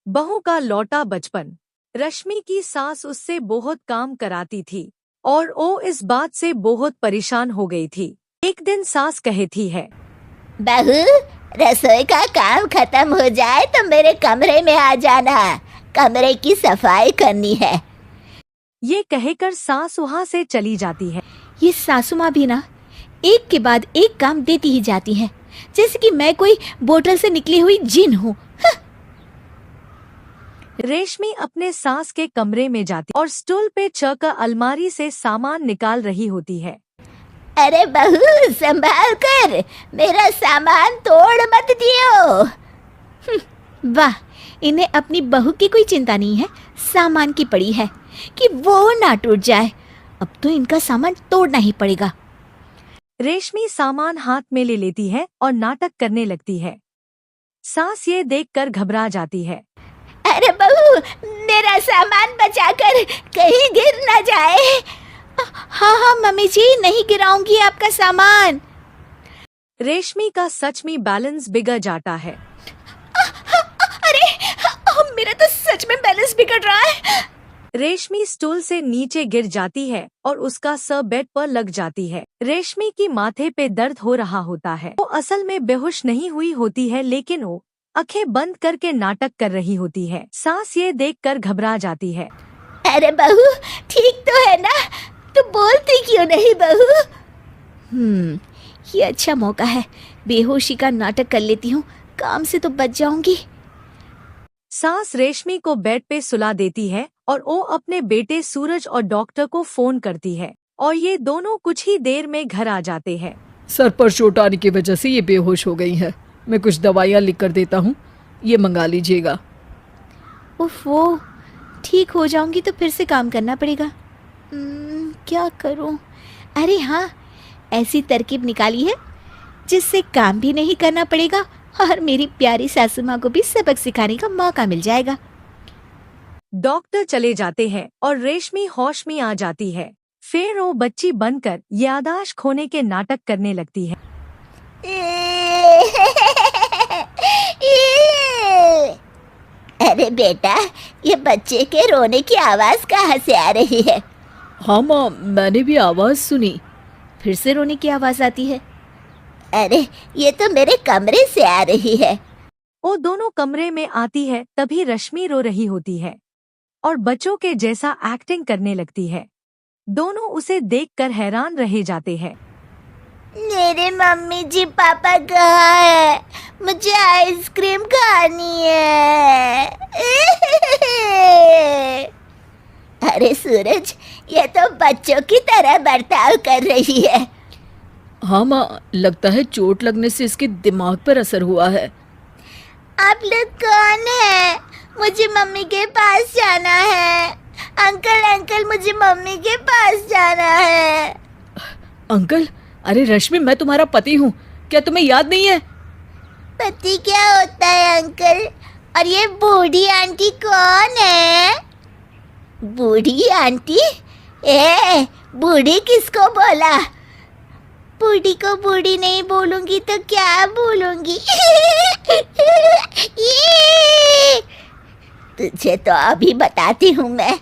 बहू का लौटा बचपन। रश्मि की सास उससे बहुत काम कराती थी और वो इस बात से बहुत परेशान हो गई थी। एक दिन सास कहती है, बहू, रसोई का काम खत्म हो जाए तो मेरे कमरे में आ जाना, कमरे की सफाई करनी है। ये कहकर सास वहाँ से चली जाती है। ये सासू माँ भी ना एक के बाद एक काम देती ही जाती हैं, जैसे कि मैं कोई बोतल से निकली हुई जिन हूँ। रेशमी अपने सास के कमरे में जाती और स्टूल पे चढ़कर अलमारी से सामान निकाल रही होती है। अरे बहू, संभाल कर, मेरा सामान तोड़ मत दियो। वाह, इन्हें अपनी बहू की कोई चिंता नहीं है, सामान की पड़ी है कि वो ना टूट जाए। अब तो इनका सामान तोड़ना ही पड़ेगा। रेशमी सामान हाथ में ले लेती है और नाटक करने लगती है। सास ये देखकर घबरा जाती है। अरे बहू, मेरा सामान बचाकर कहीं गिर न जाए। हाँ हाँ मम्मी जी, नहीं गिराऊंगी आपका सामान। रेशमी का सच में बैलेंस बिगड़ जाता है। अरे मेरा तो सच में बैलेंस बिगड़ रहा है। रेशमी स्टूल से नीचे गिर जाती है और उसका सर बेड पर लग जाती है। रेशमी की माथे पे दर्द हो रहा होता है। वो असल में बेहोश नहीं हुई होती है, लेकिन वो आंखें बंद करके नाटक कर रही होती है। सास ये देखकर घबरा जाती है। अरे बहू, ठीक तो है ना? तू बोलती क्यों नहीं बहू? ये अच्छा मौका है, बेहोशी का नाटक कर लेती हूँ, काम से तो बच जाऊंगी। सास रेशमी को बेड पे सुला देती है और वो अपने बेटे सूरज और डॉक्टर को फोन करती है और ये दोनों कुछ ही देर में घर आ जाते हैं। सर पर चोट आने की वजह से ये बेहोश हो गई है। मैं कुछ दवाइयाँ लिख कर देता हूँ, ये मंगा लीजिएगा। उफ, वो ठीक हो जाऊंगी तो फिर से काम करना पड़ेगा। क्या करूं? अरे हाँ, ऐसी तरकीब निकाली है जिससे काम भी नहीं करना पड़ेगा और मेरी प्यारी सासू माँ को भी सबक सिखाने का मौका मिल जाएगा। डॉक्टर चले जाते हैं और रेशमी होश में आ जाती है। फिर वो बच्ची बनकर याददाश्त खोने के नाटक करने लगती है। अरे बेटा, ये बच्चे के रोने की आवाज कहाँ से आ रही है? हाँ माँ, मैंने भी आवाज़ सुनी। फिर से रोने की आवाज आती है। अरे, ये तो मेरे कमरे से आ रही है। वो दोनों कमरे में आती है, तभी रश्मि रो रही होती है और बच्चों के जैसा एक्टिंग करने लगती है। दोनों उसे देखकर हैरान रह जाते हैं। मेरे मम्मी जी पापा कहाँ है? मुझे आइसक्रीम खानी है। अरे सूरज, ये तो बच्चों की तरह बर्ताव कर रही है। हाँ माँ, लगता है चोट लगने से इसके दिमाग पर असर हुआ है। आप लोग कौन है? मुझे मम्मी के पास जाना है। अंकल अंकल, मुझे मम्मी के पास जाना है। अंकल? अरे रश्मि, मैं तुम्हारा पति हूँ, क्या तुम्हें याद नहीं है? पति क्या होता है अंकल? और ये बूढ़ी आंटी कौन है? बूढ़ी आंटी? बूढ़ी किसको बोला? बूढ़ी को बूढ़ी नहीं बोलूंगी तो क्या बोलूंगी? तुझे तो अभी बताती हूँ मैं।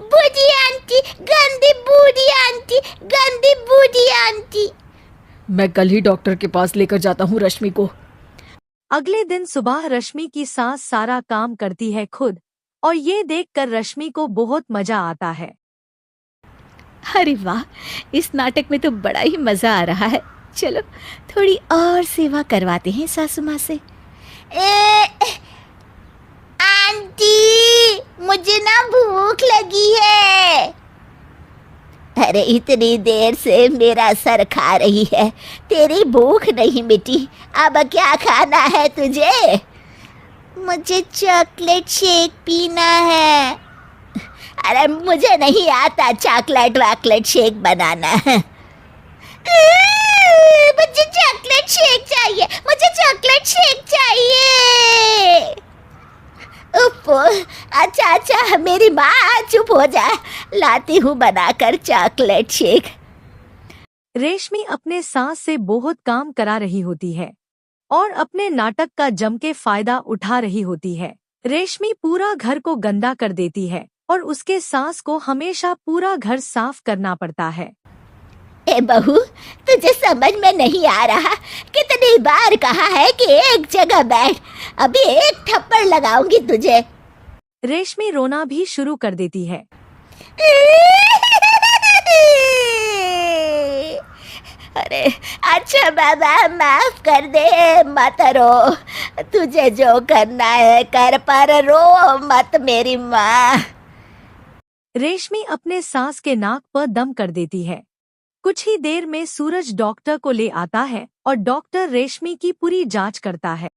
बूढ़ी आंटी, गंदी बूढ़ी आंटी, गंदी बूढ़ी आंटी। मैं कल ही डॉक्टर के पास लेकर जाता हूँ रश्मि को। अगले दिन सुबह रश्मि की सास सारा काम करती है खुद और ये देखकर रश्मि को बहुत मजा आता है। अरे वाह, इस नाटक में तो बड़ा ही मजा आ रहा है। चलो थोड़ी और सेवा करवाते हैं सासू माँ से। आंटी, मुझे ना भूख लगी है। अरे इतनी देर से मेरा सर खा रही है, तेरी भूख नहीं मिटी। अब क्या खाना है तुझे? मुझे चॉकलेट शेक पीना है। अरे मुझे नहीं आता चॉकलेट वाकलेट शेक बनाना। मुझे चॉकलेट शेक चाहिए, मुझे चॉकलेट शेक चाहिए। अच्छा, मेरी माँ चुप हो जा, लाती हूँ बनाकर चॉकलेट शेक। रेशमी अपने सास से बहुत काम करा रही होती है और अपने नाटक का जम के फायदा उठा रही होती है। रेशमी पूरा घर को गंदा कर देती है और उसके सास को हमेशा पूरा घर साफ करना पड़ता है। ए बहू, तुझे समझ में नहीं आ रहा? कितनी बार कहा है कि एक जगह बैठ, अभी एक थप्पड़ लगाऊंगी तुझे। रेशमी रोना भी शुरू कर देती है। अरे अच्छा बाबा, माफ कर दे, मत रो। तुझे जो करना है कर, पर रो मत मेरी माँ। रेशमी अपने सास के नाक पर दम कर देती है। कुछ ही देर में सूरज डॉक्टर को ले आता है और डॉक्टर रेशमी की पूरी जांच करता है।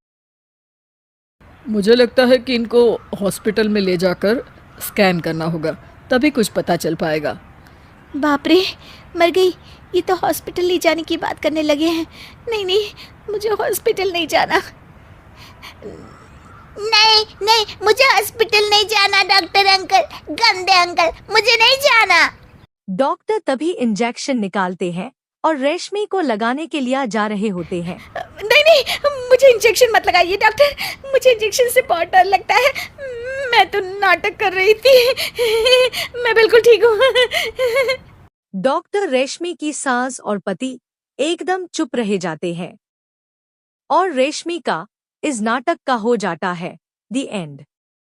मुझे लगता है कि इनको हॉस्पिटल में ले जाकर स्कैन करना होगा, तभी कुछ पता चल पाएगा। बाप रे, मर गई। ये तो हॉस्पिटल ले जाने की बात करने लगे हैं। नहीं नहीं, मुझे हॉस्पिटल नहीं जाना। नहीं नहीं, मुझे हॉस्पिटल नहीं जाना डॉक्टर अंकल, गंदे अंकल, मुझे नहीं जाना। डॉक्टर तभी इंजेक्शन निकालते हैं और रेशमी को लगाने के लिए जा रहे होते हैं। नहीं नहीं, मुझे इंजेक्शन मत लगाइए डॉक्टर, मुझे इंजेक्शन से बहुत डर लगता है। मैं तो नाटक कर रही थी, मैं बिल्कुल ठीक हूँ। डॉक्टर रेशमी की सास और पति एकदम चुप रह जाते हैं और रेशमी का इस नाटक का हो जाता है द एंड।